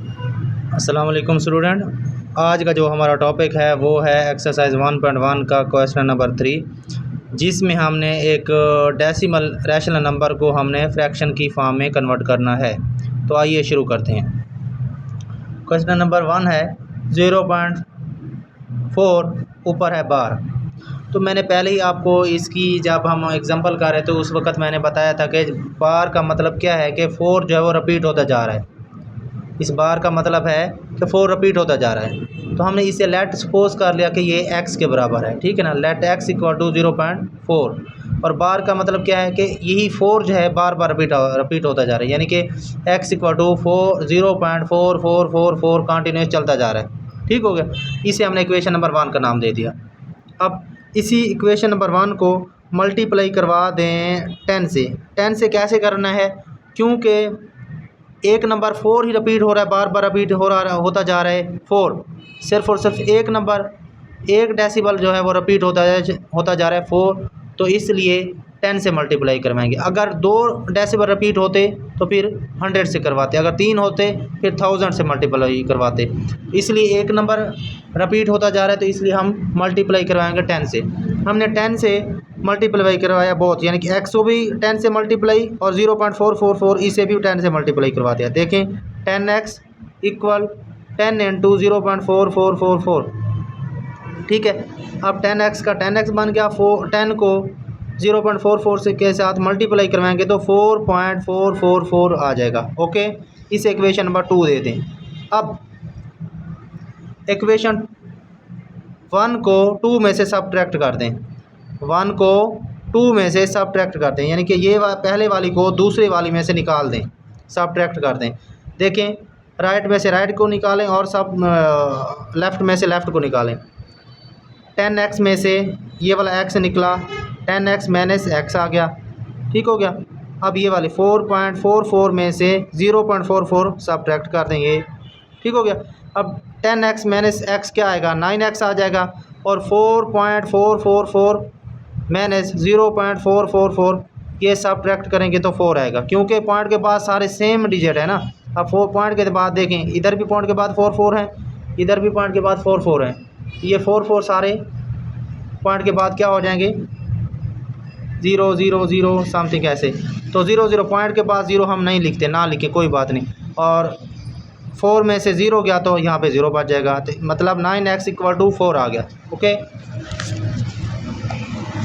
अस्सलाम वालेकुम स्टूडेंट। आज का जो हमारा टॉपिक है वो है एक्सरसाइज 1.1 का क्वेश्चन नंबर 3, जिसमें हमने एक डेसिमल रैशनल नंबर को हमने फ्रैक्शन की फॉर्म में कन्वर्ट करना है। तो आइए शुरू करते हैं। क्वेश्चन नंबर 1 है 0.4 ऊपर है बार। तो मैंने पहले ही आपको इसकी जब हम एग्जांपल कर रहे थे उस वक्त मैंने बताया था कि बार का मतलब क्या है कि 4 जो है वो रिपीट होता जा रहा है। इस बार का मतलब है कि 4 रिपीट होता जा रहा है। तो हमने इसे लेट सपोज कर लिया कि ये x के बराबर है, ठीक है ना। लेट x इक्वल टू 0.4 और बार का मतलब क्या है कि यही 4 जो है बार बार रिपीट होता जा रहा है, यानी कि x इक्वल टू 0.4444 कंटिन्यूस चलता जा रहा है। ठीक हो गया। इसे हमने इक्वेशन नंबर 1 का नाम दे दिया। अब इसी इक्वेशन नंबर 1 को मल्टीप्लाई करवा दें 10 से। 10 से कैसे करना है, क्योंकि एक नंबर 4 ही रिपीट हो रहा है, बार बार रिपीट होता जा रहा है 4। सिर्फ और सिर्फ एक नंबर, एक डेसिबल जो है वो रिपीट होता जा रहा है 4। तो इसलिए 10 से मल्टीप्लाई करवाएंगे। अगर 2 डेसिबल रिपीट होते तो फिर 100 से करवाते, अगर 3 होते फिर 1000 से मल्टीप्लाई करवाते। इसलिए एक नंबर रिपीट होता जा रहा है तो इसलिए हम मल्टीप्लाई करवाएंगे 10 से। हमने 10 से मल्टीप्लाई करवाया बहुत, यानी कि x को भी 10 से मल्टीप्लाई और 0.444 इसे भी 10 से मल्टीप्लाई करवा दिया। देखें 10x इक्वल 10 इंटू 0.4444, ठीक है। अब 10x का 10x बन गया, 10 को 0.44 से के साथ मल्टीप्लाई करवाएंगे तो 4.444 आ जाएगा। ओके, इस इक्वेशन नंबर 2 दे दें। अब इक्वेशन 1 को 2 में से सब्ट्रैक्ट कर दें, 1 को 2 में से सब्ट्रैक्ट कर दें, यानी कि ये पहले वाली को दूसरे वाली में से निकाल दें, सब्ट्रैक्ट कर दें। देखें राइट में से राइट को निकालें और सब लेफ़्ट में से लेफ़्ट को निकालें। 10x में से ये वाला x निकला, 10x माइनस x आ गया, ठीक हो गया। अब ये वाले 4.44 में से 0.44 सब्ट्रैक्ट कर देंगे, ठीक हो गया। अब 10x माइनस x क्या आएगा, 9x आ जाएगा, और 4.444 माइनस 0.444 ये सब्ट्रैक्ट करेंगे तो 4 आएगा, क्योंकि पॉइंट के बाद सारे सेम डिजिट है ना। अब 4 पॉइंट के बाद देखें, इधर भी पॉइंट के बाद 4 4 है, इधर भी पॉइंट के बाद 4 4 है। ये 4 4 सारे पॉइंट के बाद क्या हो जाएंगे, 0 0 0 समथिंग ऐसे। तो 0 0 पॉइंट के बाद 0 हम नहीं लिखते, ना लिखे कोई बात नहीं। और 4 में से 0 गया तो यहाँ पे 0 बच जाएगा, तो मतलब 9x इक्वल टू 4 आ गया। ओके,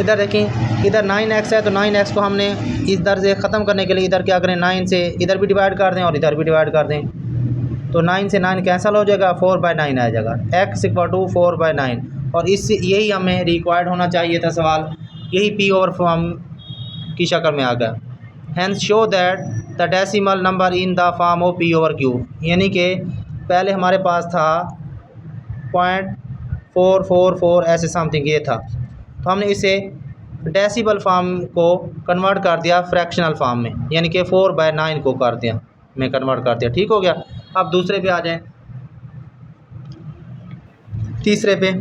इधर देखें, इधर 9x है तो 9x को हमने इधर से ख़त्म करने के लिए इधर क्या करें, 9 से इधर भी डिवाइड कर दें और इधर भी डिवाइड कर दें। तो 9 से 9 कैंसिल हो जाएगा, 4/9 आ जाएगा। x equal to 4/9। और इससे यही हमें रिक्वायर्ड होना चाहिए था सवाल, यही पी ओवर फॉर्म की शक्ल में आ गया। Hence show that the decimal number in the form of p over q, यानी कि पहले हमारे पास था 0.444 ऐसे समथिंग ये था, तो हमने इसे डेसिबल फॉर्म को कन्वर्ट कर दिया फ्रैक्शनल फॉर्म में, यानी कि 4/9 को कर दिया, मैं कन्वर्ट कर दिया, ठीक हो गया। अब दूसरे पे आ जाएं, तीसरे पे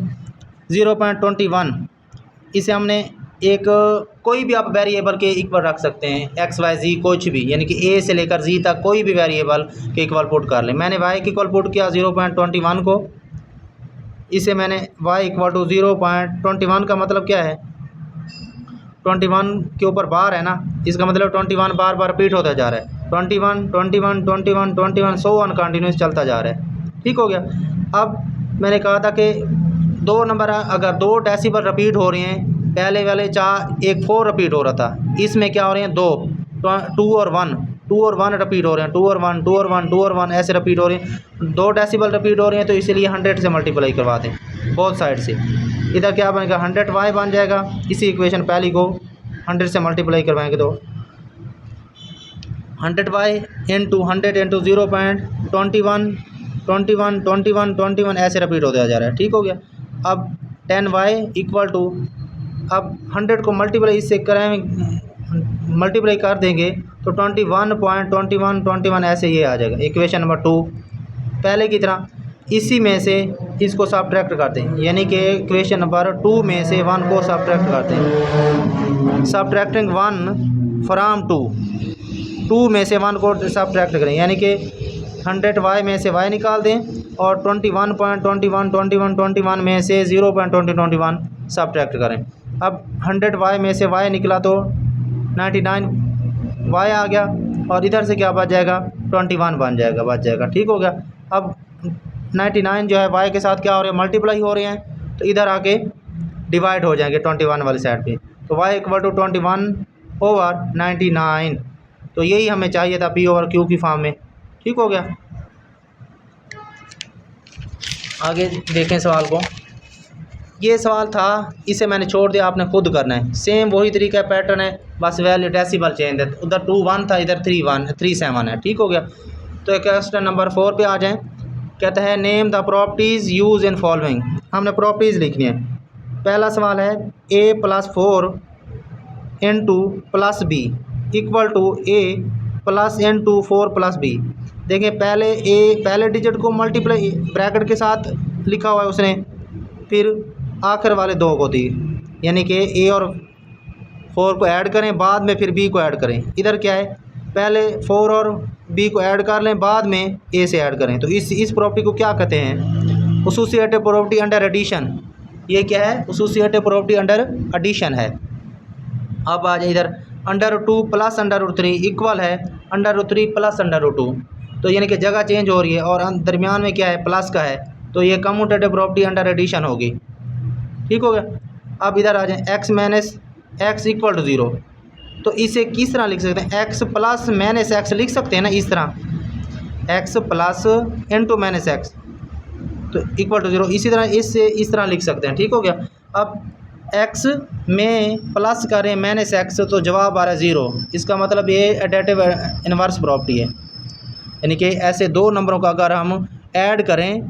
0.21, इसे हमने एक कोई भी आप वेरिएबल के इक्वल रख सकते हैं, x y z कुछ भी, यानी कि a से लेकर z तक कोई भी वेरिएबल के इक्वल पुट कर लें। मैंने y के इक्वल पुट किया 0.21 को, इसे मैंने y इक्वल टू 0.21 का मतलब क्या है, 21 के ऊपर बार है ना, इसका मतलब 21 बार बार रिपीट होता जा रहा है, 21 21 21 21 सो ऑन कंटिन्यूस चलता जा रहा है, ठीक हो गया। अब मैंने कहा था कि 2 नंबर अगर 2 डेसिबल रिपीट हो रहे हैं, पहले वाले एक 4 रिपीट हो रहा था, इसमें क्या हो रहे हैं 2 और 1 रिपीट हो रहे हैं, 2 और 1 2 और 1 2 और 1 ऐसे रिपीट हो रहे हैं, 2 डेसिबल रिपीट हो रहे हैं, तो इसलिए 100 से मल्टीप्लाई करवा दें बोथ साइड से। इधर क्या बनेगा, 100y बन जाएगा। इसी इक्वेशन पहली को 100 से मल्टीप्लाई करवाएंगे तो 100y इंटू 100 इंटू 0.21 21 21 21 ऐसे रिपीट होता जा रहा है, ठीक हो गया। अब 10y इक्वल टू, अब 100 को मल्टीप्लाई इससे कराएंगे, मल्टीप्लाई कर देंगे तो 21.21 ऐसे ये आ जाएगा। इक्वेशन नंबर 2 पहले की तरह इसी में से इसको सब्ट्रैक्ट करते हैं, यानी कि इक्वेशन नंबर 2 में से 1 को सब्ट्रैक्ट करते हैं। सब्ट्रैक्टिंग 1 फ्राम 2 में से 1 को सब्ट्रैक्ट करें, यानी कि 100y में से y निकाल दें और 21.21 में से 0.2021 सब्ट्रैक्ट करें। अब 100y में से y निकला तो 99y आ गया और इधर से क्या बच जाएगा, 21 बच जाएगा। ठीक हो गया। अब 99 जो है y के साथ क्या हो रहे हैं, मल्टीप्लाई हो रहे हैं, तो इधर आके डिवाइड हो जाएंगे 21 वाली साइड पे, तो y इक्वल टू 21/99। तो यही हमें चाहिए था p ओवर q की फॉर्म में। ठीक हो गया। आगे देखें सवाल को। ये सवाल था, इसे मैंने छोड़ दिया, आपने खुद करना है। सेम वही तरीका पैटर्न है, बस वैल्यू डेसिमल चेंज है। उधर 21 था, इधर 37 है। ठीक हो गया। तो क्वेश्चन नंबर 4 पे आ जाएं। कहता है name the properties use in following. हमने प्रॉपर्टीज़ लिखनी है। पहला सवाल है a + 4 + b equal to a + n 4 + b। देखिए पहले डिजिट को मल्टीप्लाई ब्रैकेट के साथ लिखा हुआ है उसने, फिर आखिर वाले दो को दी, यानी कि a और 4 को ऐड करें, बाद में फिर b को ऐड करें। इधर क्या है, पहले 4 और b को ऐड कर लें, बाद में a से ऐड करें। तो इस प्रॉपर्टी को क्या कहते हैं, एसोसिएटिव प्रॉपर्टी अंडर एडिशन। ये क्या है, एसोसिएटिव प्रॉपर्टी अंडर एडिशन है। अब आ जाए इधर, √2 + √3 इक्वल है √3 + √2। तो यानी कि जगह चेंज हो रही है और दरमियान में क्या है, प्लस का है, तो ये कम्यूटेटिव प्रॉपर्टी अंडर एडिशन होगी। ठीक हो गया। अब इधर आ जाए x - x इक्वल टू 0। तो इसे किस तरह लिख सकते हैं, x + -x लिख सकते हैं ना, इस तरह x + x तो इक्वल टू 0। इसी तरह इससे इस तरह लिख सकते हैं। ठीक हो गया। अब x में प्लस करें -x तो जवाब आ रहा है 0। इसका मतलब ये एडिटिव इन्वर्स प्रॉपर्टी है, यानी कि ऐसे दो नंबरों का अगर हम ऐड करें,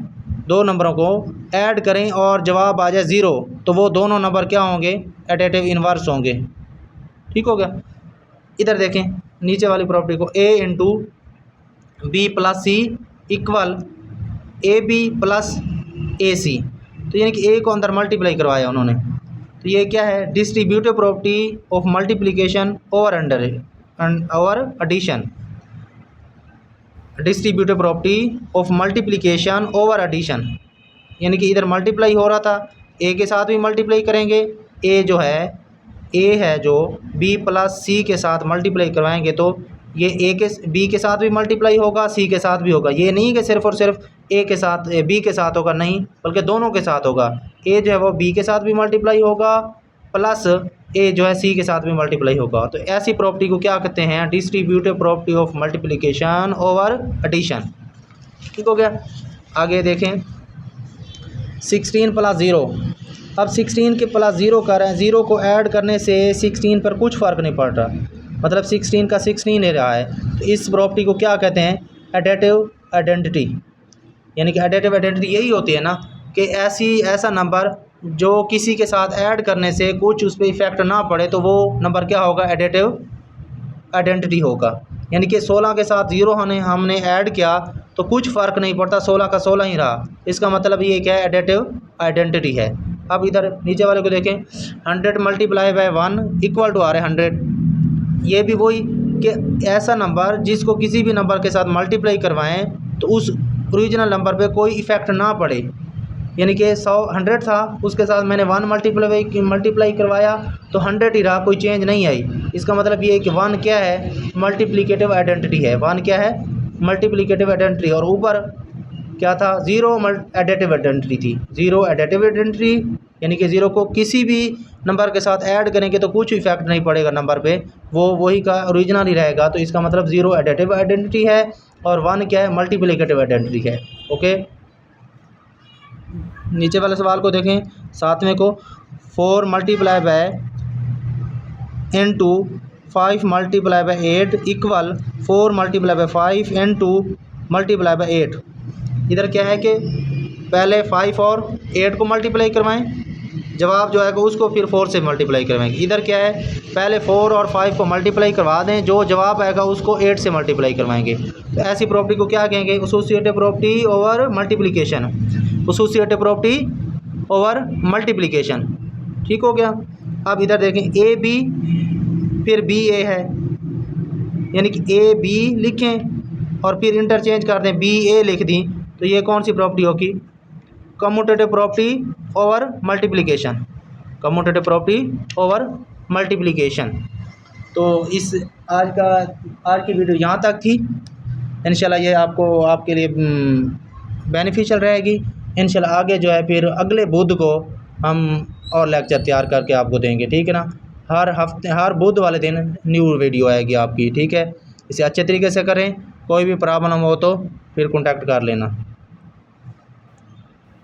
दो नंबरों को ऐड करें और जवाब आ जाए 0, तो वो दोनों नंबर क्या होंगे, एडिटिव इन्वर्स होंगे। ठीक हो गया। इधर देखें नीचे वाली प्रॉपर्टी को, a × b + c equal ab + ac। तो यानी कि a को अंदर मल्टीप्लाई करवाया उन्होंने। तो ये क्या है, distributive property of multiplication over addition. Distributive property of multiplication over addition, यानी कि इधर मल्टीप्लाई हो रहा था, a के साथ भी मल्टीप्लाई करेंगे, a है जो b + c के साथ मल्टीप्लाई करवाएंगे तो ये b के साथ भी मल्टीप्लाई होगा, c के साथ भी होगा। ये नहीं कि सिर्फ और सिर्फ a के साथ b के साथ होगा, नहीं, बल्कि दोनों के साथ होगा। a जो है वो b के साथ भी मल्टीप्लाई होगा, प्लस a जो है c के साथ भी मल्टीप्लाई होगा। तो ऐसी प्रॉपर्टी को क्या कहते हैं, distributive property of multiplication over addition. ठीक हो गया। आगे देखें 16 + 0। अब 16 के प्लस 0 कर रहे हैं, 0 को ऐड करने से 16 पर कुछ फ़र्क नहीं पड़ रहा, मतलब 16 का 16 ही रहा है। तो इस प्रॉपर्टी को क्या कहते हैं, एडिटिव आइडेंटिटी। यानी कि एडिटिव आइडेंटिटी यही होती है ना, कि ऐसा नंबर जो किसी के साथ ऐड करने से कुछ उस पर इफ़ेक्ट ना पड़े, तो वो नंबर क्या होगा, एडिटिव आइडेंटिटी होगा। यानी कि 16 के साथ 0 हमने ऐड किया तो कुछ फ़र्क नहीं पड़ता, 16 का 16 ही रहा। इसका मतलब ये क्या है, एडिटिव आइडेंटिटी है। अब इधर नीचे वाले को देखें, 100 × 1 इक्वल टू आ रहा है 100। ये भी वही कि ऐसा नंबर जिसको किसी भी नंबर के साथ मल्टीप्लाई करवाएं तो उस ओरिजिनल नंबर पे कोई इफ़ेक्ट ना पड़े। यानी कि 100 था, उसके साथ मैंने 1 मल्टीप्लाई करवाया तो 100 ही रहा, कोई चेंज नहीं आई। इसका मतलब ये है कि 1 क्या है, मल्टीप्लिकेटिव आइडेंटिटी है। 1 क्या है, मल्टीप्लिकेटिव आइडेंटिटी। और ऊपर क्या था, 0 एडिटिव आइडेंटिटी थी। 0 एडिटिव आइडेंटिटी यानी कि 0 को किसी भी नंबर के साथ ऐड करेंगे तो कुछ इफेक्ट नहीं पड़ेगा नंबर पे, वो वही का ओरिजिनल ही रहेगा। तो इसका मतलब 0 एडिटिव आइडेंटिटी है और 1 क्या है, मल्टीप्लिकेटिव आइडेंटिटी है। ओके, नीचे वाले सवाल को देखें, 7वें को, 4 × into 5 × 8 इक्वल 4 × 5 × 8। इधर क्या है कि पहले 5 और 8 को मल्टीप्लाई करवाएं, जवाब जो आएगा उसको फिर 4 से मल्टीप्लाई करवाएंगे। इधर क्या है, पहले 4 और 5 को मल्टीप्लाई करवा दें, जो जवाब आएगा उसको 8 से मल्टीप्लाई करवाएंगे। तो ऐसी प्रॉपर्टी को क्या कहेंगे, associative property over multiplication. Associative property over multiplication. ठीक हो गया। अब इधर देखें, ए बी फिर बी ए है, यानी कि ए बी लिखें और फिर इंटरचेंज कर दें, बी ए लिख दी, तो ये कौन सी प्रॉपर्टी होगी? Commutative property over multiplication, commutative property over multiplication. तो इस आज की वीडियो यहाँ तक थी। इंशाल्लाह ये आपको आपके लिए बेनिफिशियल रहेगी। इंशाल्लाह आगे जो है फिर अगले बुध को हम और लेक्चर तैयार करके आपको देंगे, ठीक है ना। हर हफ्ते हर बुध वाले दिन न्यू वीडियो आएगी आपकी, ठीक है। इसे अच्छे तरीके से करें, कोई भी प्रॉब्लम हो तो फिर कॉन्टैक्ट कर लेना।